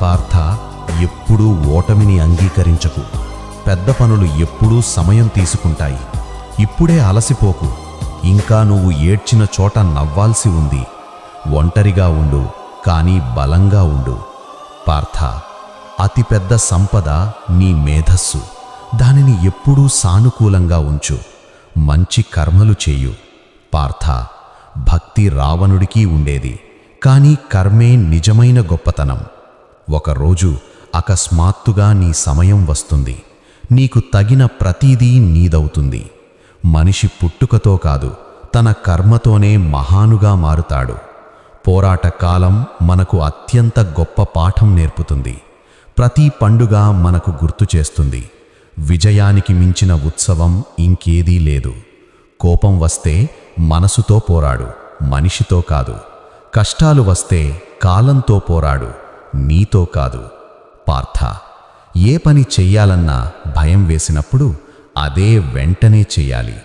పార్థ, ఎప్పుడూ ఓటమిని అంగీకరించకు. పెద్ద పనులు ఎప్పుడూ సమయం తీసుకుంటాయి. ఇప్పుడే అలసిపోకు. ఇంకా నువ్వు ఏడ్చిన చోట నవ్వాల్సి ఉంది. ఒంటరిగా ఉండు, కానీ బలంగా ఉండు. పార్థ, అతిపెద్ద సంపద నీ మేధస్సు. దానిని ఎప్పుడూ సానుకూలంగా ఉంచు. మంచి కర్మలు చేయు. పార్థ, భక్తి రావణుడికి ఉండేది, కానీ కర్మే నిజమైన గొప్పతనం. ఒకరోజు అకస్మాత్తుగా నీ సమయం వస్తుంది. నీకు తగిన ప్రతీదీ నీదవుతుంది. మనిషి పుట్టుకతో కాదు, తన కర్మతోనే మహానుగా మారుతాడు. పోరాట కాలం మనకు అత్యంత గొప్ప పాఠం నేర్పుతుంది. ప్రతి పండుగ మనకు గుర్తు చేస్తుంది, విజయానికి మించిన ఉత్సవం ఇంకేదీ లేదు. కోపం వస్తే మనసుతో పోరాడు, మనిషితో కాదు. కష్టాలు వస్తే కాలంతో పోరాడు, నీతో కాదు. పార్థ, ఏ పని చెయ్యాలన్నా భయం వేసినప్పుడు అదే వెంటనే చెయ్యాలి.